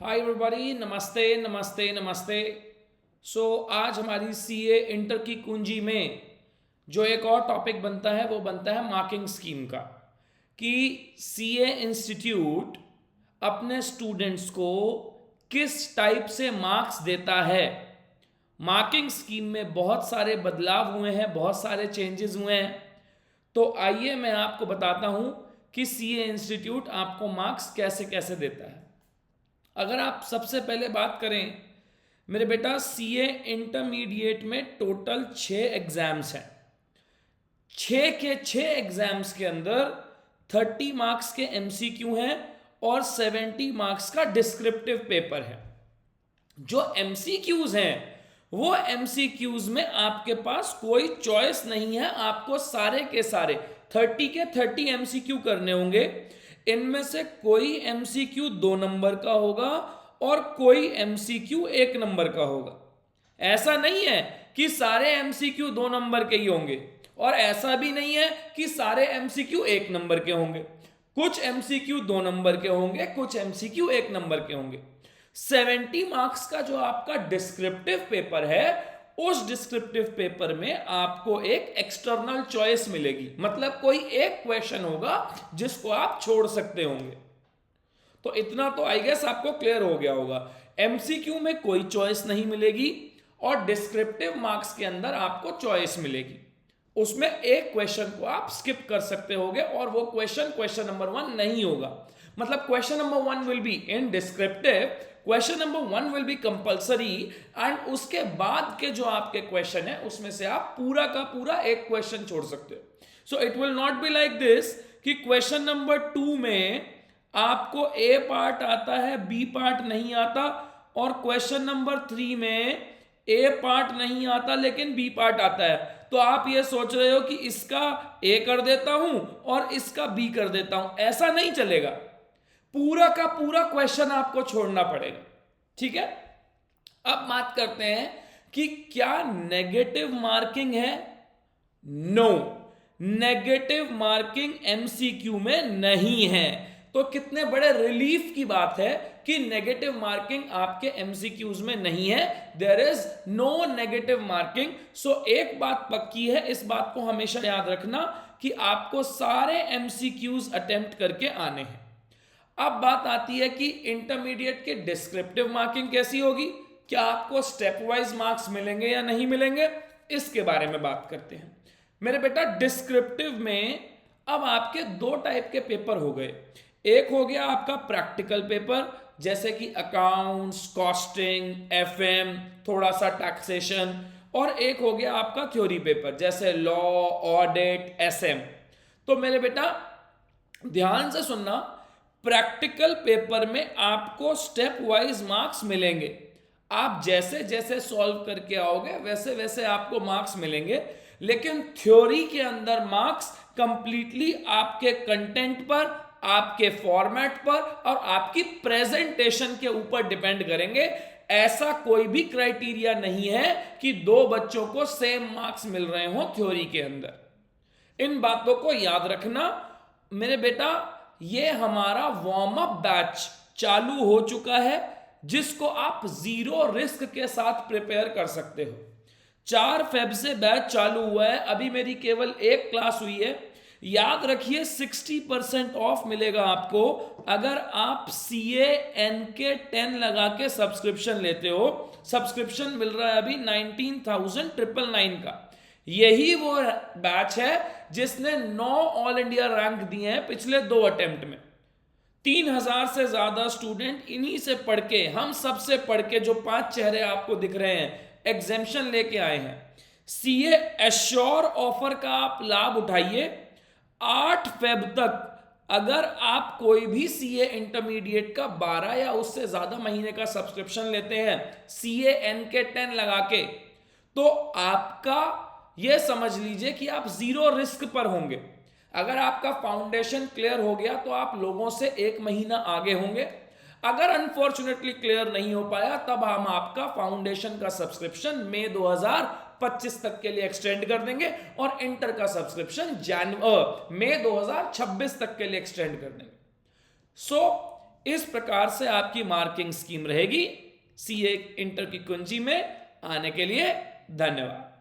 Hi everybody, नमस्ते नमस्ते नमस्ते। आज हमारी सीए इंटर की कुंजी में जो एक और टॉपिक बनता है वो बनता है मार्किंग स्कीम का, कि सीए इंस्टीट्यूट अपने स्टूडेंट्स को किस टाइप से मार्क्स देता है। मार्किंग स्कीम में बहुत सारे बदलाव हुए हैं, बहुत सारे चेंजेस हुए हैं। तो आइए मैं आपको बताता हूं कि सीए इंस्टीट्यूट आपको मार्क्स कैसे कैसे देता है। अगर आप सबसे पहले बात करें मेरे बेटा, सीए इंटरमीडिएट में टोटल 6 एग्जाम्स हैं। 6 के 6 एग्जाम्स के अंदर 30 मार्क्स के एमसीक्यू हैं और 70 मार्क्स का डिस्क्रिप्टिव पेपर है। जो एमसीक्यूज हैं वो एमसीक्यूज में आपके पास कोई चॉइस नहीं है, आपको सारे के सारे 30 के 30 एमसीक्यू करने होंगे। इनमें से कोई एमसीक्यू 2 नंबर का होगा और कोई एमसीक्यू 1 नंबर का होगा। ऐसा नहीं है कि सारे एमसीक्यू 2 नंबर के ही होंगे और ऐसा भी नहीं है कि सारे एमसीक्यू 1 नंबर के होंगे। कुछ एमसीक्यू 2 नंबर के होंगे, कुछ एमसीक्यू 1 नंबर के होंगे। 70 मार्क्स का जो आपका डिस्क्रिप्टिव पेपर है, उस डिस्क्रिप्टिव पेपर में आपको एक एक्सटर्नल चॉइस मिलेगी, मतलब कोई एक क्वेश्चन होगा जिसको आप छोड़ सकते होंगे। तो इतना तो आई गेस आपको क्लियर हो गया होगा। एमसीक्यू में कोई चॉइस नहीं मिलेगी और डिस्क्रिप्टिव मार्क्स के अंदर आपको चॉइस मिलेगी। उसमें एक क्वेश्चन को आप स्किप कर सकते होगे और वो क्वेश्चन नंबर 1 नहीं होगा। मतलब question number 1 will be in descriptive, question number 1 will be compulsory and उसके बाद के जो आपके क्वेश्चन है उसमें से आप पूरा का पूरा एक क्वेश्चन छोड़ सकते हो। So it will not be like this कि क्वेश्चन नंबर 2 में आपको ए पार्ट आता है, बी पार्ट नहीं आता, और क्वेश्चन नंबर 3 में ए पार्ट नहीं आता लेकिन बी पार्ट आता है। तो आप ये सोच रहे हो कि इसका ए कर देता हूं और इसका बी कर देता हूं, ऐसा नहीं चलेगा। पूरा का पूरा क्वेश्चन आपको छोड़ना पड़ेगा। ठीक है, अब बात करते हैं कि क्या नेगेटिव मार्किंग है। नो, नेगेटिव मार्किंग एमसीक्यू में नहीं है। तो कितने बड़े रिलीफ की बात है कि नेगेटिव मार्किंग आपके एमसीक्यूज में नहीं है। There is no negative marking. So एक बात पक्की है, इस बात को हमेशा याद रखना कि आपको सारे एमसीक्यूज अटेम्प्ट करके आने हैं। अब बात आती है कि इंटरमीडिएट के डिस्क्रिप्टिव मार्किंग कैसी होगी, क्या आपको स्टेप वाइज मार्क्स मिलेंगे या नहीं मिलेंगे, इसके बारे में बात करते हैं। मेरे बेटा, डिस्क्रिप्टिव में अब आपके 2 टाइप के पेपर हो गए। एक हो गया आपका प्रैक्टिकल पेपर, जैसे कि अकाउंट्स, कॉस्टिंग, एफएम, थोड़ा सा टैक्सेशन, और एक हो गया आपका थ्योरी पेपर जैसे लॉ, ऑडिट, एसएम। तो मेरे बेटा ध्यान से सुनना, प्रैक्टिकल पेपर में आपको स्टेप वाइज मार्क्स मिलेंगे। आप जैसे जैसे सॉल्व करके आओगे वैसे वैसे आपको मार्क्स मिलेंगे, लेकिन थ्योरी के अंदर मार्क्स कंप्लीटली आपके कंटेंट पर, आपके फॉर्मेट पर और आपकी प्रेजेंटेशन के ऊपर डिपेंड करेंगे। ऐसा कोई भी क्राइटेरिया नहीं है कि 2 बच्चों को सेम मार्क्स मिल रहे हो थ्योरी के अंदर। इन बातों को याद रखना मेरे बेटा। ये हमारा वार्म अप बैच चालू हो चुका है, जिसको आप 0 रिस्क के साथ प्रिपेयर कर सकते हो। 4 फेब से बैच चालू हुआ है, अभी मेरी केवल एक क्लास हुई है। याद रखिए 60% ऑफ मिलेगा आपको अगर आप CANK10 लगा के सब्सक्रिप्शन लेते हो। सब्सक्रिप्शन मिल रहा है अभी 19,999 का। यही वो बैच है जिसने 9 ऑल इंडिया रैंक दिए हैं पिछले 2 अटेम्प्ट में। 3,000 से ज्यादा स्टूडेंट इन्हीं से पढ़ के, हम सबसे पढ़ के, जो 5 चेहरे आपको दिख रहे हैं, एग्जामिशन लेके आए हैं। सीए एश्योर ऑफर का आप लाभ उठाइए। 8 फेब तक अगर आप कोई भी सीए इंटरमीडिएट का 12 या उससे ज्यादा महीने का सब्सक्रिप्शन लेते हैं CANK10 लगा के, तो आपका यह समझ लीजिए कि आप 0 रिस्क पर होंगे। अगर आपका फाउंडेशन क्लियर हो गया तो आप लोगों से 1 महीना आगे होंगे। अगर अनफॉर्चुनेटली क्लियर नहीं हो पाया तब हम आपका फाउंडेशन का सब्सक्रिप्शन मई 2025 तक के लिए एक्सटेंड कर देंगे और इंटर का सब्सक्रिप्शन मई 2026 तक के लिए एक्सटेंड कर देंगे। सो इस प्रकार से आपकी मार्किंग स्कीम रहेगी सीए इंटर की कुंजी में आने के लिए। धन्यवाद।